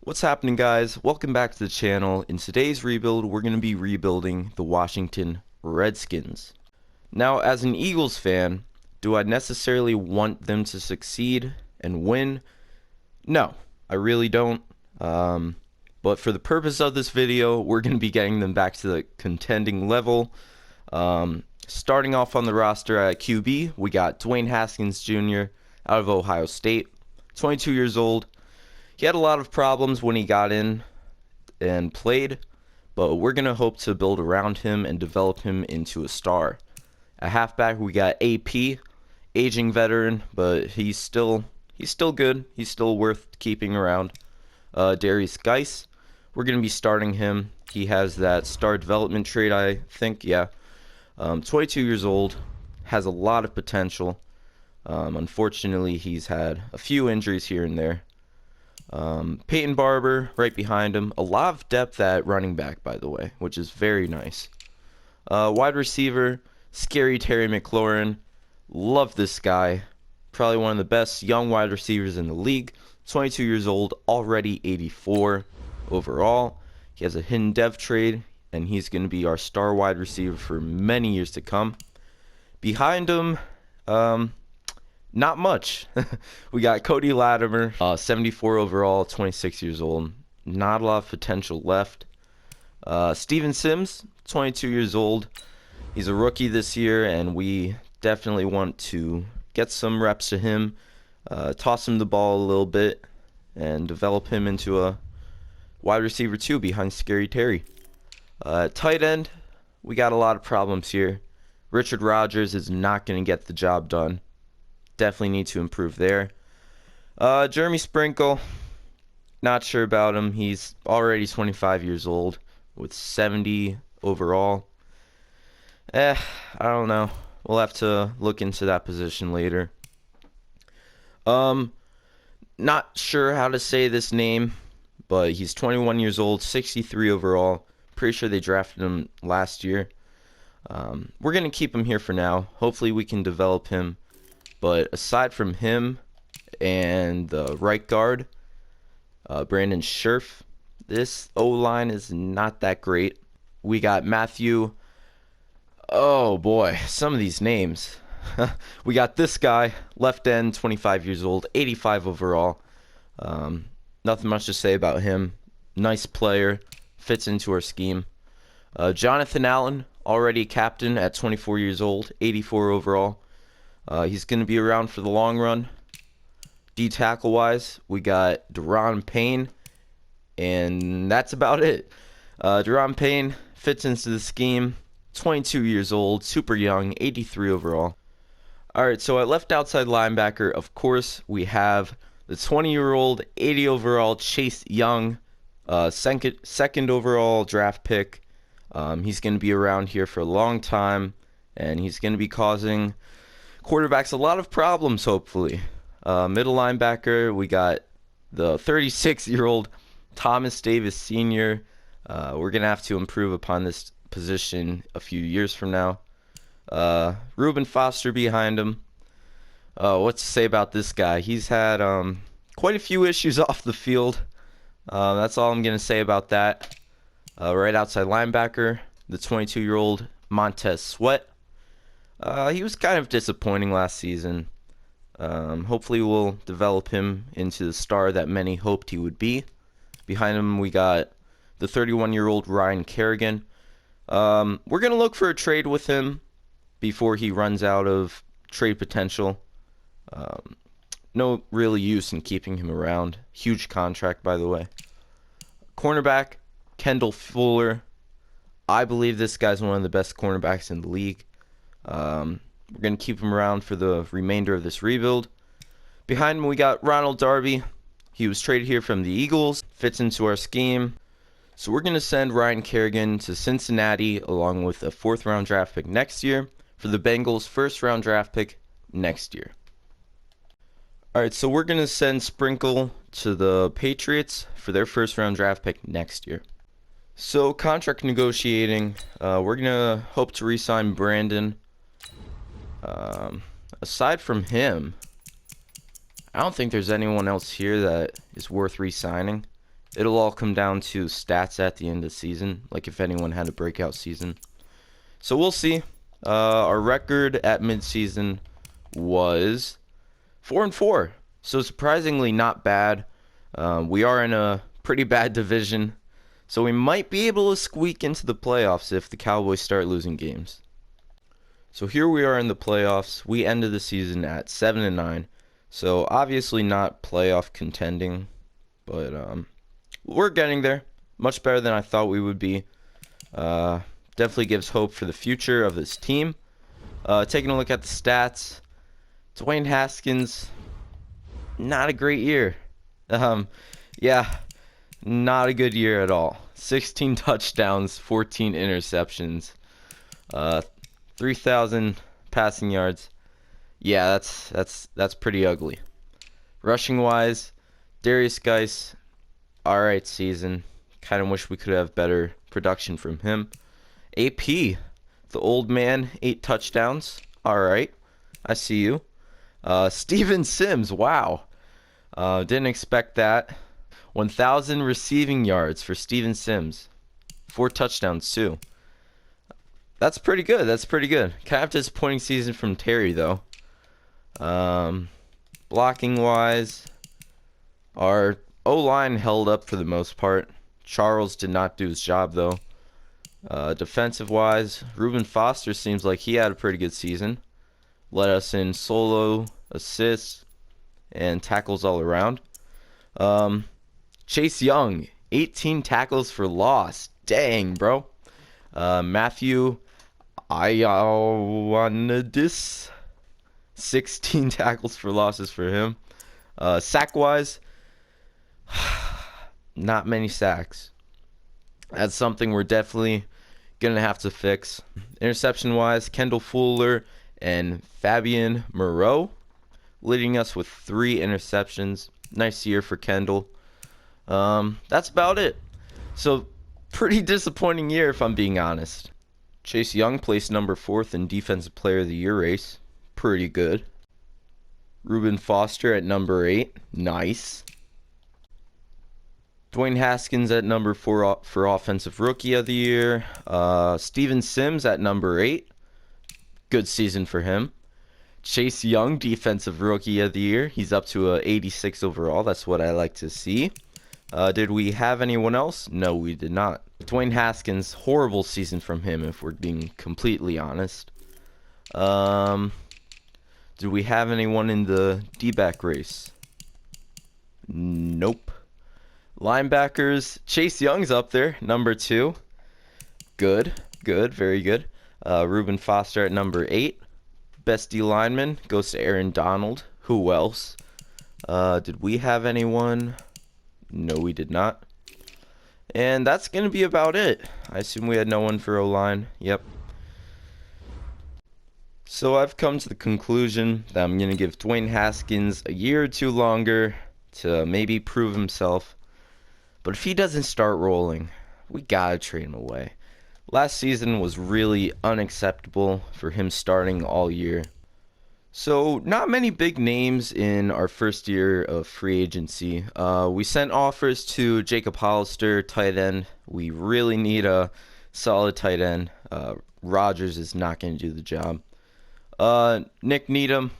What's happening, guys? Welcome back to the channel. In today's rebuild, we're going to be rebuilding the Washington Redskins. Now, as an Eagles fan, do I necessarily want them to succeed and win? No, I really don't. But for the purpose of this video, we're going to be getting them back to the contending level. Starting off on the roster at QB, we got Dwayne Haskins Jr. out of Ohio State, 22 years old. He had a lot of problems when he got in and played, but we're going to hope to build around him and develop him into a star. At halfback, we got AP, aging veteran, but he's still good. He's still worth keeping around. Darius Geis, we're going to be starting him. He has that star development trait, I think, yeah. 22 years old, has a lot of potential. Unfortunately, he's had a few injuries here and there. Peyton Barber right behind him. A lot of depth at running back, by the way, which is very nice. Wide receiver, Scary Terry McLaurin. Love this guy. Probably one of the best young wide receivers in the league. 22 years old, already 84 overall. He has a hidden dev trade, and he's going to be our star wide receiver for many years to come. Behind him, not much. We got Cody Latimer, 74 overall, 26 years old. Not a lot of potential left. Steven Sims, 22 years old. He's a rookie this year, and we definitely want to get some reps to him, toss him the ball a little bit, and develop him into a wide receiver 2 behind Scary Terry. Tight end, we got a lot of problems here. Richard Rodgers is not going to get the job done. Definitely need to improve there. Jeremy Sprinkle, not sure about him. He's already 25 years old with 70 overall. I don't know. We'll have to look into that position later. Not sure how to say this name, but he's 21 years old, 63 overall. Pretty sure they drafted him last year. We're going to keep him here for now. Hopefully we can develop him. But aside from him and the right guard, Brandon Scherf, this O-line is not that great. We got Matthew. Oh boy, some of these names. We got this guy, left end, 25 years old, 85 overall. Nothing much to say about him. Nice player, fits into our scheme. Jonathan Allen, already captain at 24 years old, 84 overall. He's going to be around for the long run. D-tackle wise, we got Deron Payne, and that's about it. Deron Payne fits into the scheme, 22 years old, super young, 83 overall. Alright, so at left outside linebacker, of course, we have the 20-year-old, 80 overall Chase Young, second overall draft pick. He's going to be around here for a long time, and he's going to be causing quarterbacks a lot of problems, hopefully. Middle linebacker, we got the 36-year-old Thomas Davis Sr. We're going to have to improve upon this position a few years from now. Reuben Foster behind him. What to say about this guy? He's had quite a few issues off the field. That's all I'm going to say about that. Right outside linebacker, the 22-year-old Montez Sweat. He was kind of disappointing last season. Hopefully we'll develop him into the star that many hoped he would be. Behind him we got the 31-year-old Ryan Kerrigan. We're going to look for a trade with him before he runs out of trade potential. No real use in keeping him around. Huge contract, by the way. Cornerback, Kendall Fuller. I believe this guy's one of the best cornerbacks in the league. We're going to keep him around for the remainder of this rebuild. Behind him, we got Ronald Darby. He was traded here from the Eagles. Fits into our scheme. So we're going to send Ryan Kerrigan to Cincinnati along with a 4th-round draft pick next year for the Bengals' 1st-round draft pick next year. Alright, so we're going to send Sprinkle to the Patriots for their 1st-round draft pick next year. So contract negotiating, we're going to hope to re-sign Brandon. Aside from him, I don't think there's anyone else here that is worth re-signing. It'll all come down to stats at the end of the season, like if anyone had a breakout season. So we'll see. Our record at midseason was 4-4, so surprisingly not bad. We are in a pretty bad division, so we might be able to squeak into the playoffs if the Cowboys start losing games. So here we are in the playoffs. We ended the season at 7-9, so obviously not playoff contending, but we're getting there. Much better than I thought we would be. Definitely gives hope for the future of this team. Taking a look at the stats, Dwayne Haskins, not a great year. Yeah, not a good year at all. 16 touchdowns, 14 interceptions, 3,000 passing yards. Yeah, that's pretty ugly. Rushing wise, Darius Geis, all right season. Kind of wish we could have better production from him. AP, the old man, 8 touchdowns. All right, I see you. Steven Sims, wow. Didn't expect that. 1,000 receiving yards for Steven Sims. 4 touchdowns, too. That's pretty good. That's pretty good. Kind of disappointing season from Terry, though. Blocking-wise, our O-line held up for the most part. Charles did not do his job, though. Defensive-wise, Reuben Foster seems like he had a pretty good season. Led us in solo, assists, and tackles all around. Chase Young, 18 tackles for loss. Dang, bro. Matthew Ioannidis, 16 tackles for losses for him. Sack-wise, not many sacks. That's something we're definitely going to have to fix. Interception-wise, Kendall Fuller and Fabian Moreau leading us with 3 interceptions. Nice year for Kendall. That's about it. So, pretty disappointing year if I'm being honest. Chase Young placed number 4th in Defensive Player of the Year race. Pretty good. Reuben Foster at number 8. Nice. Dwayne Haskins at number 4 for Offensive Rookie of the Year. Steven Sims at number 8. Good season for him. Chase Young, Defensive Rookie of the Year. He's up to a 86 overall. That's what I like to see. Did we have anyone else? No, we did not. Dwayne Haskins, horrible season from him if we're being completely honest. Did we have anyone in the D-back race? Nope. Linebackers, Chase Young's up there, number 2. Good, very good. Reuben Foster at number 8. Best D lineman goes to Aaron Donald. Who else? Did we have anyone? No, we did not. And that's going to be about it. I assume we had no one for O-line. Yep. So I've come to the conclusion that I'm going to give Dwayne Haskins a year or 2 longer to maybe prove himself. But if he doesn't start rolling, we gotta trade him away. Last season was really unacceptable for him starting all year. So, not many big names in our first year of free agency. We sent offers to Jacob Hollister, tight end. We really need a solid tight end. Rodgers is not going to do the job. Nick Needham,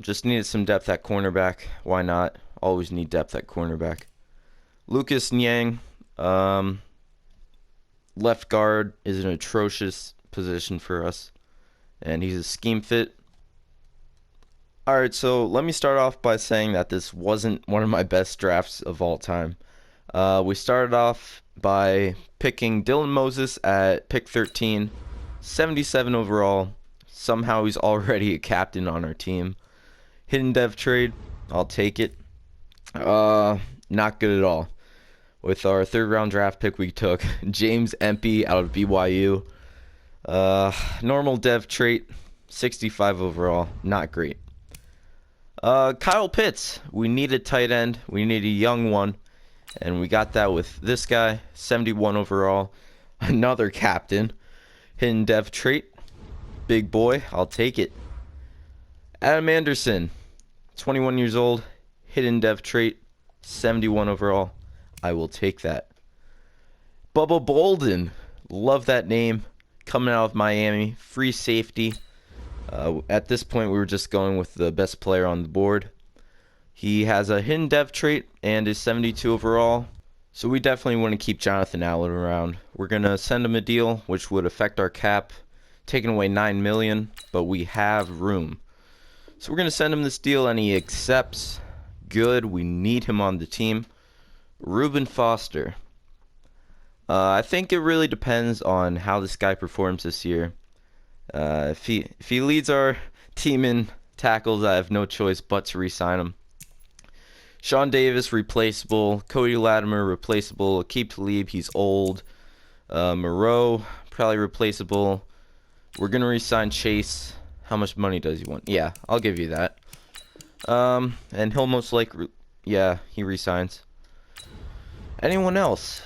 just needed some depth at cornerback. Why not? Always need depth at cornerback. Lucas Niang, left guard, is an atrocious position for us, and he's a scheme fit. Alright, so let me start off by saying that this wasn't one of my best drafts of all time. We started off by picking Dylan Moses at pick 13, 77 overall. Somehow he's already a captain on our team. Hidden dev trade, I'll take it. Not good at all. With our 3rd round draft pick, we took James Empey out of BYU. Normal dev trait, 65 overall. Not great. Kyle Pitts. We needed tight end. We needed a young one. And we got that with this guy, 71 overall. Another captain. Hidden dev trait. Big boy. I'll take it. Adam Anderson. 21 years old. Hidden dev trait. 71 overall. I will take that. Bubba Bolden. Love that name. Coming out of Miami. Free safety. At this point, we were just going with the best player on the board. He has a hidden dev trait and is 72 overall. So we definitely want to keep Jonathan Allen around. We're going to send him a deal, which would affect our cap, taking away $9 million, but we have room. So we're going to send him this deal, and he accepts. Good. We need him on the team. Reuben Foster. I think it really depends on how this guy performs this year. If he leads our team in tackles, I have no choice but to re-sign him. Sean Davis, replaceable. Cody Latimer, replaceable. Akeem Talib, he's old. Moreau, probably replaceable. We're going to re-sign Chase. How much money does he want? Yeah, I'll give you that. And he'll most likely... Yeah, he re-signs. Anyone else?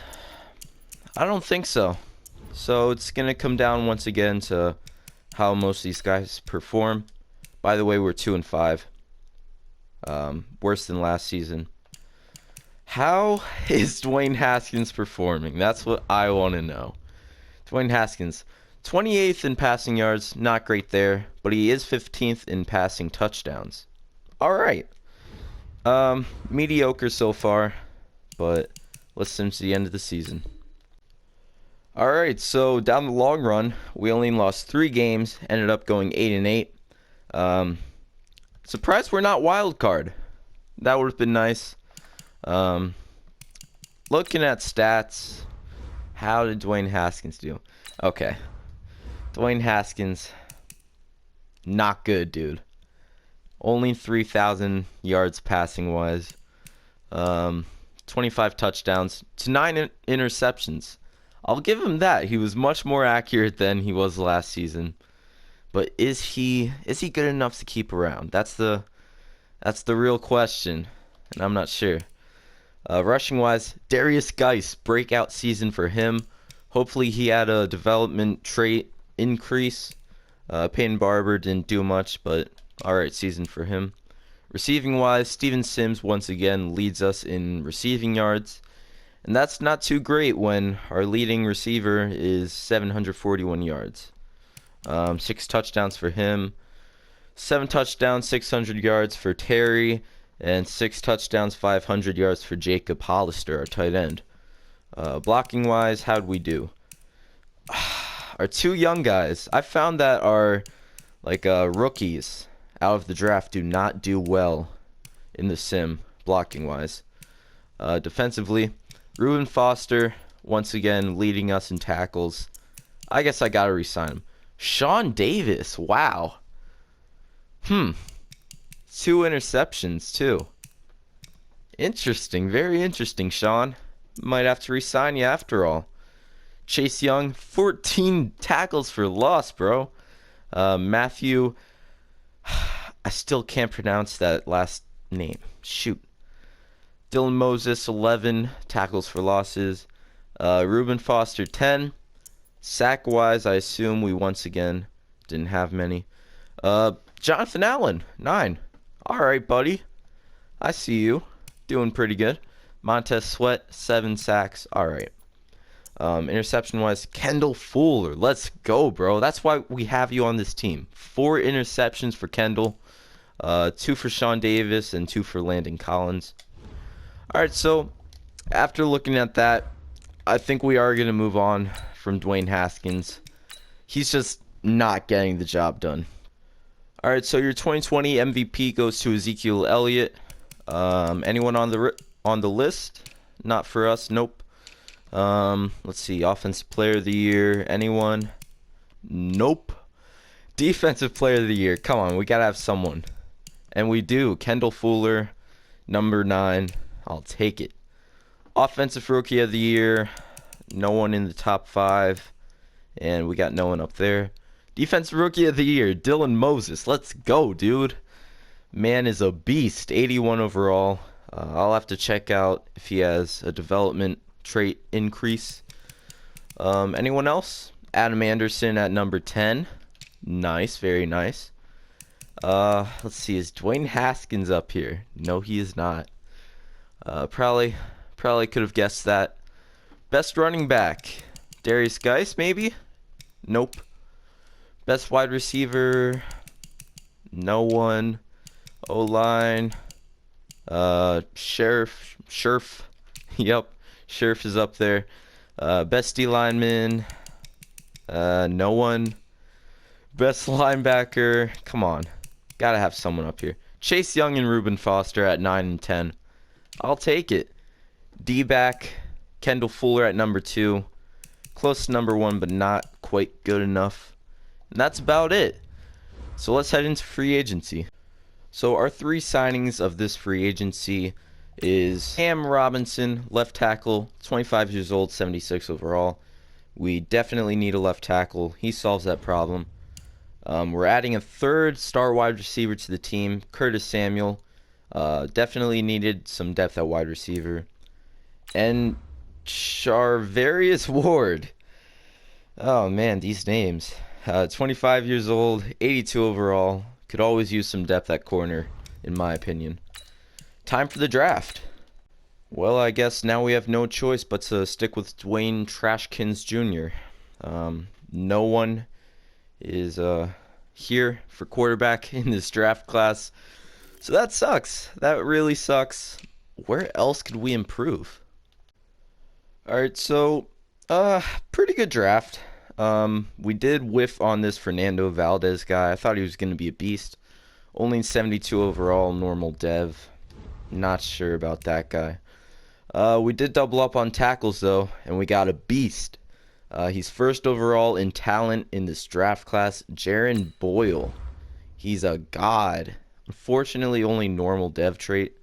I don't think so. So it's going to come down once again to how most of these guys perform. By the way, we're 2-5. Worse than last season. How is Dwayne Haskins performing? That's what I want to know. Dwayne Haskins, 28th in passing yards, not great there, but he is 15th in passing touchdowns. All right. Mediocre so far, but let's see to the end of the season. All right, so down the long run, we only lost 3 games, ended up going 8-8. Surprised we're not wild card. That would have been nice. Looking at stats, how did Dwayne Haskins do? Okay. Dwayne Haskins, not good, dude. Only 3,000 yards passing wise. 25 touchdowns to 9 interceptions. I'll give him that. He was much more accurate than he was last season. But is he good enough to keep around? That's the real question, and I'm not sure. Rushing wise, Darius Geis, breakout season for him. Hopefully he had a development trait increase. Peyton Barber didn't do much, but alright season for him. Receiving wise, Steven Sims once again leads us in receiving yards. And that's not too great when our leading receiver is 741 yards. 6 touchdowns for him. 7 touchdowns, 600 yards for Terry. And 6 touchdowns, 500 yards for Jacob Hollister, our tight end. Blocking-wise, how'd we do? Our 2 young guys. I found that our rookies out of the draft do not do well in the sim, blocking-wise. Defensively, Reuben Foster, once again, leading us in tackles. I guess I gotta re-sign him. Sean Davis, wow. 2 interceptions, too. Interesting, very interesting, Sean. Might have to re-sign you after all. Chase Young, 14 tackles for loss, bro. Matthew, I still can't pronounce that last name. Shoot. Dylan Moses, 11 tackles for losses. Reuben Foster, 10. Sack-wise, I assume we once again didn't have many. Jonathan Allen, 9. All right, buddy. I see you. Doing pretty good. Montez Sweat, 7 sacks. All right. Interception-wise, Kendall Fuller. Let's go, bro. That's why we have you on this team. 4 interceptions for Kendall. 2 for Sean Davis and 2 for Landon Collins. All right, so after looking at that, I think we are going to move on from Dwayne Haskins. He's just not getting the job done. All right, so your 2020 MVP goes to Ezekiel Elliott. Anyone on the list? Not for us. Nope. Let's see. Offensive Player of the Year. Anyone? Nope. Defensive Player of the Year. Come on, we gotta have someone, and we do. Kendall Fuller, number 9. I'll take it. Offensive Rookie of the Year. No one in the top 5, and we got no one up there. Defensive Rookie of the Year, Dylan Moses. Let's go, dude. Man is a beast. 81 overall. I'll have to check out if he has a development trait increase. Anyone else? Adam Anderson at number 10. Nice, very nice. Let's see, is Dwayne Haskins up here? No, he is not. Probably could have guessed that. Best running back, Darius Geis, maybe? Nope. Best wide receiver, no one. O-line, Sheriff, yep, Sheriff is up there. Best D lineman, no one. Best linebacker, come on, gotta have someone up here. Chase Young and Reuben Foster at 9 and 10. I'll take it. D-back, Kendall Fuller at number 2. Close to number 1, but not quite good enough. And that's about it. So let's head into free agency. So our 3 signings of this free agency is Cam Robinson, left tackle, 25 years old, 76 overall. We definitely need a left tackle. He solves that problem. We're adding a 3rd star wide receiver to the team, Curtis Samuel. Definitely needed some depth at wide receiver. And Charvarius Ward. Oh man, these names. 25 years old, 82 overall. Could always use some depth at corner, in my opinion. Time for the draft. Well, I guess now we have no choice but to stick with Dwayne Trashkins Jr. No one is here for quarterback in this draft class. So that sucks. That really sucks. Where else could we improve? Alright, so pretty good draft. We did whiff on this Fernando Valdez guy. I thought he was going to be a beast. Only 72 overall, normal dev. Not sure about that guy. We did double up on tackles, though, and we got a beast. He's 1st overall in talent in this draft class, Jaron Boyle. He's a god. Unfortunately, only normal dev trait,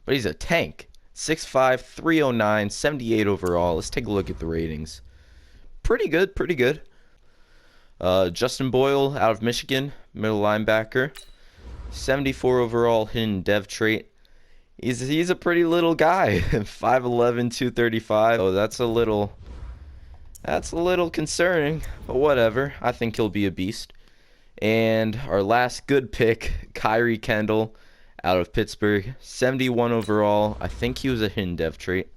but he's a tank. 6'5", 309, 78 overall. Let's take a look at the ratings. Pretty good, pretty good. Justin Boyle out of Michigan, middle linebacker. 74 overall, hidden dev trait. He's a pretty little guy. 5'11", 235. Oh, that's a little concerning, but whatever. I think he'll be a beast. And our last good pick, Kyrie Kendall out of Pittsburgh. 71 overall. I think he was a hidden dev trait.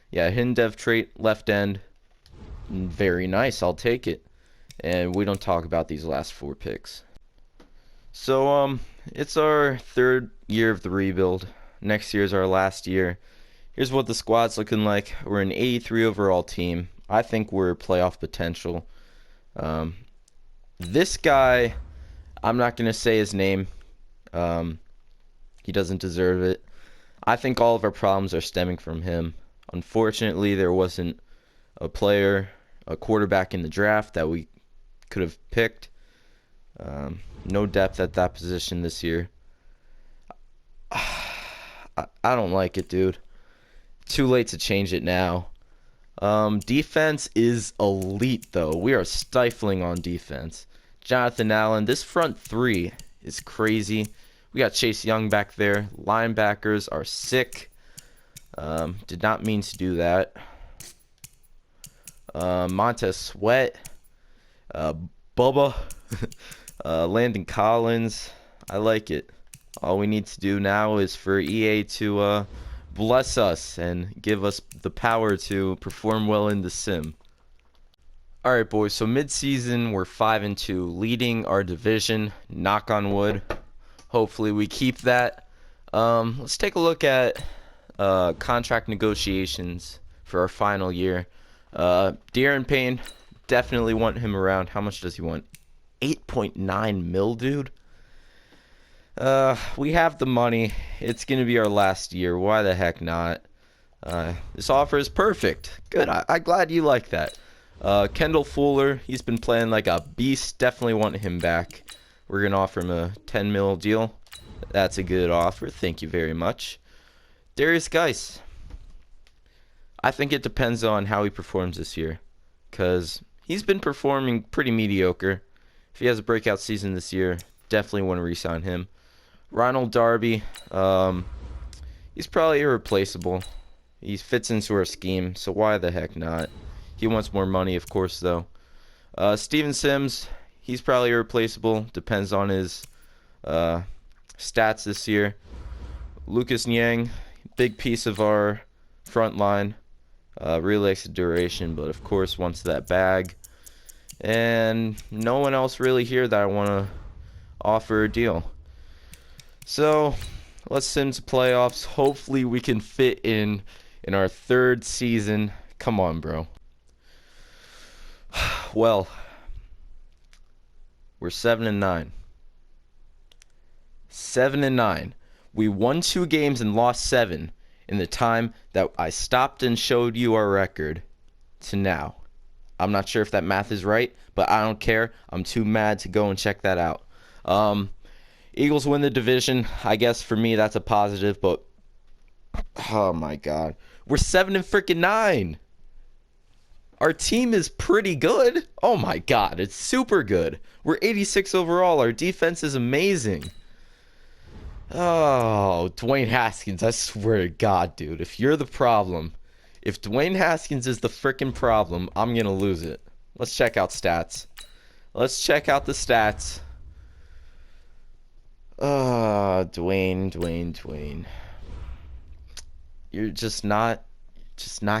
Yeah, hidden dev trait, left end. Very nice, I'll take it. And we don't talk about these last 4 picks. So, it's our 3rd year of the rebuild. Next year is our last year. Here's what the squad's looking like. We're an 83 overall team. I think we're playoff potential. This guy, I'm not going to say his name. He doesn't deserve it. I think all of our problems are stemming from him. Unfortunately, there wasn't a quarterback in the draft that we could have picked. No depth at that position this year. I don't like it, dude. Too late to change it now. Defense is elite, though. We are stifling on defense. Jonathan Allen, this front 3 is crazy. We got Chase Young back there. Linebackers are sick. Did not mean to do that. Montez Sweat. Bubba. Landon Collins. I like it. All we need to do now is for EA to bless us and give us the power to perform well in the sim. Alright, boys, so mid-season we're 5-2, leading our division. Knock on wood. Hopefully we keep that. Let's take a look at contract negotiations for our final year. De'Aaron Payne, definitely want him around. How much does he want? 8.9 mil, dude? We have the money. It's going to be our last year. Why the heck not? This offer is perfect. Good. I'm glad you like that. Kendall Fuller, he's been playing like a beast. Definitely want him back. We're going to offer him a 10 mil deal. That's a good offer. Thank you very much. Darius Geis. I think it depends on how he performs this year, because he's been performing pretty mediocre. If he has a breakout season this year, definitely want to re-sign him. Ronald Darby, he's probably irreplaceable. He fits into our scheme, so why the heck not? He wants more money, of course, though. Steven Sims, he's probably irreplaceable. Depends on his stats this year. Lucas Niang, big piece of our front line. Really likes the duration, but of course wants that bag. And no one else really here that I want to offer a deal. So let's sim to playoffs. Hopefully we can fit in our third season. Come on, bro. Well, we're 7-9. 7-9. We won 2 games and lost 7 in the time that I stopped and showed you our record to now. I'm not sure if that math is right, but I don't care. I'm too mad to go and check that out. Eagles win the division. I guess for me that's a positive, but oh my god. We're 7-9. Our team is pretty good. Oh my god, it's super good. We're 86 overall. Our defense is amazing. Oh, Dwayne Haskins, I swear to God, dude, if you're the problem, if Dwayne Haskins is the freaking problem, I'm going to lose it. Let's check out stats. Let's check out the stats. Dwayne. You're just not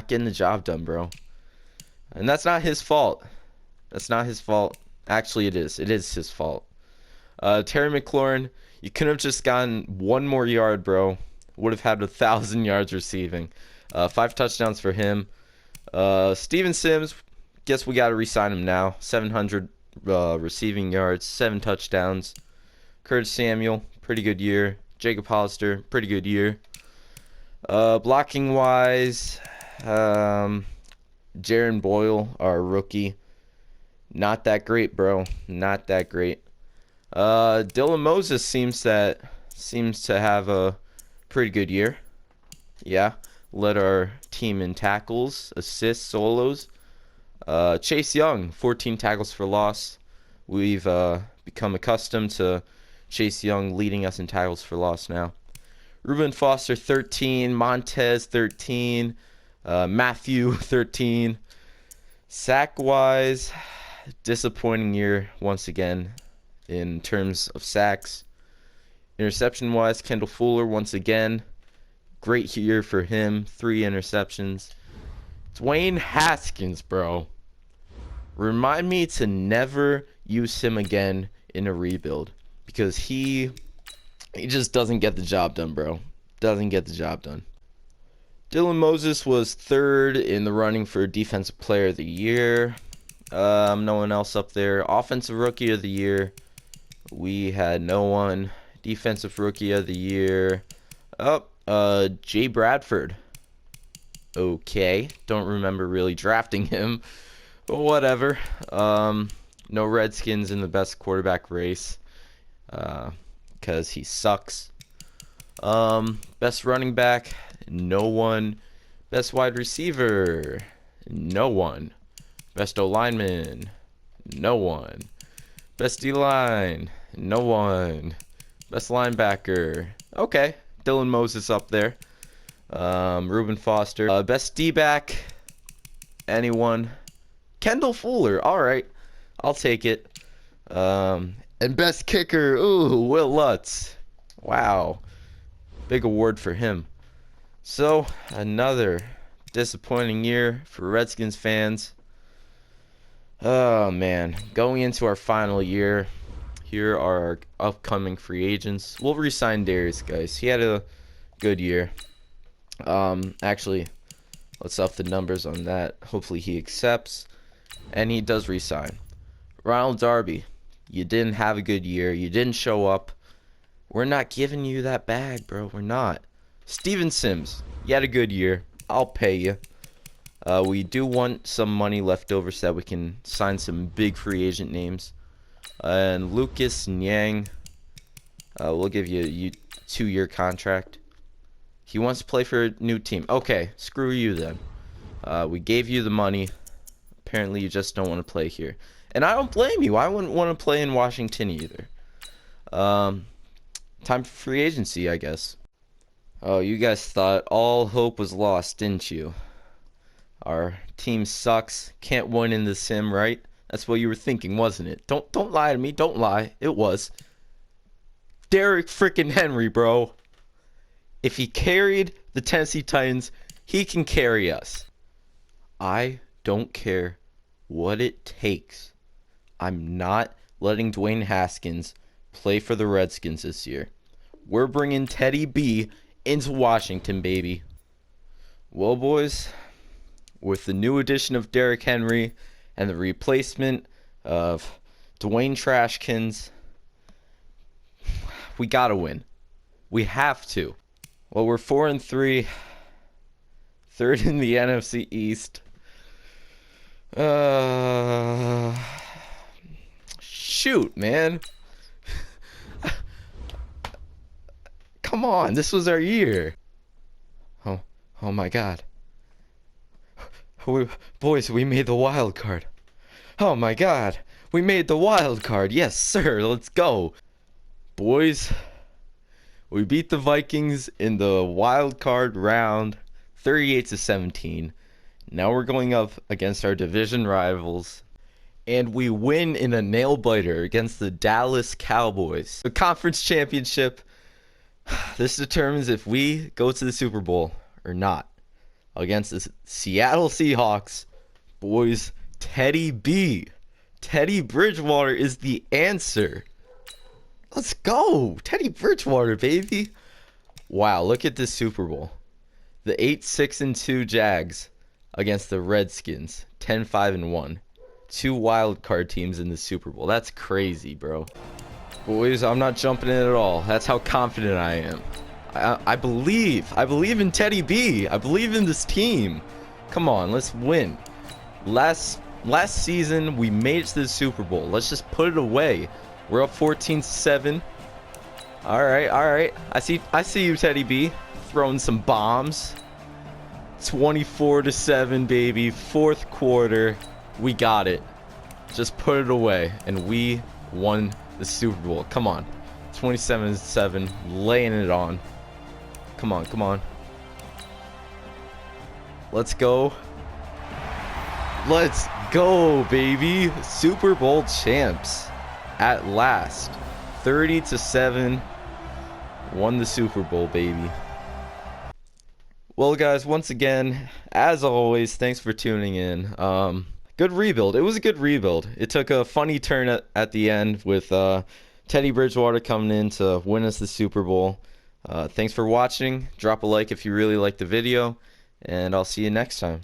getting the job done, bro. And that's not his fault. That's not his fault. Actually, it is. It is his fault. Terry McLaurin, you could have just gotten 1 more yard, bro. Would have had 1,000 yards receiving. 5 touchdowns for him. Steven Sims, guess we got to re-sign him now. 700 receiving yards, 7 touchdowns. Curtis Samuel, pretty good year. Jacob Hollister, pretty good year. Blocking wise, Jaron Boyle, our rookie, not that great, bro. Not that great. Dylan Moses seems to have a pretty good year. Yeah, led our team in tackles, assists, solos. Chase Young, 14 tackles for loss. We've become accustomed to Chase Young leading us in tackles for loss now. Reuben Foster, 13. Montez, 13. Matthew, 13. Sack-wise, disappointing year once again in terms of sacks. Interception-wise, Kendall Fuller, once again, great year for him. 3 interceptions. Dwayne Haskins, bro. Remind me to never use him again in a rebuild, because he just doesn't get the job done, bro. Doesn't get the job done. Dylan Moses was 3rd in the running for Defensive Player of the Year. No one else up there. Offensive Rookie of the Year, we had no one. Defensive Rookie of the Year, Jay Bradford. Okay, don't remember really drafting him, but whatever. No Redskins in the best quarterback race, because he sucks. Best running back, no one. Best wide receiver, no one. Best O-lineman, no one. Best D-line, no one. Best linebacker, okay, Dylan Moses up there. Reuben Foster. Best D-back, anyone. Kendall Fuller, alright, I'll take it. And best kicker, ooh, Will Lutz. Wow, big award for him. So, another disappointing year for Redskins fans. Oh, man. Going into our final year, here are our upcoming free agents. We'll re-sign Darius, guys. He had a good year. Actually, let's up the numbers on that. Hopefully he accepts. And he does re-sign. Ronald Darby, you didn't have a good year. You didn't show up. We're not giving you that bag, bro. We're not. Steven Sims, you had a good year. I'll pay you. We do want some money left over so that we can sign some big free agent names. And Lucas Nyang, we'll give you a 2-year contract. He wants to play for a new team. Okay, screw you then. We gave you the money. Apparently you just don't want to play here. And I don't blame you. I wouldn't want to play in Washington either. Time for free agency, I guess. Oh, you guys thought all hope was lost, didn't you? Our team sucks. Can't win in the sim, right? That's what you were thinking, wasn't it? Don't lie to me. Don't lie. It was. Derrick freaking Henry, bro. If he carried the Tennessee Titans. He can carry us. I don't care what it takes. I'm not letting Dwayne Haskins play for the Redskins this year. We're bringing Teddy B into Washington, baby. Well, boys, with the new addition of Derrick Henry and the replacement of Dwayne Trashkins, we gotta win. We have to. Well, we're 4-3, third in the NFC East. Shoot, man. Come on, this was our year. Oh my God. Boys, we made the wild card. Oh my God, we made the wild card. Yes, sir. Let's go. Boys, we beat the Vikings in the wild card round 38-17. Now we're going up against our division rivals, and we win in a nail-biter against the Dallas Cowboys. The conference championship. This determines if we go to the Super Bowl or not. Against the Seattle Seahawks. Boys, Teddy B. Teddy Bridgewater is the answer. Let's go. Teddy Bridgewater, baby. Wow, look at this Super Bowl. The 8-6-2 Jags against the Redskins, 10-5-1. Two wild card teams in the Super Bowl. That's crazy, bro. Boys, I'm not jumping in at all. That's how confident I am. I believe in Teddy B. I believe in this team. Come on, let's win. Last season we made it to the Super Bowl. Let's just put it away. We're up 14-7. All right. I see you, Teddy B. Throwing some bombs. 24-7, baby. Fourth quarter. We got it. Just put it away, and we won the Super Bowl. Come on. 27-7. Laying it on. Come on. Let's go. Let's go, baby. Super Bowl champs. At last. 30-7. Won the Super Bowl, baby. Well, guys, once again, as always, thanks for tuning in. Good rebuild. It was a good rebuild. It took a funny turn at the end with Teddy Bridgewater coming in to win us the Super Bowl. Thanks for watching. Drop a like if you really liked the video, and I'll see you next time.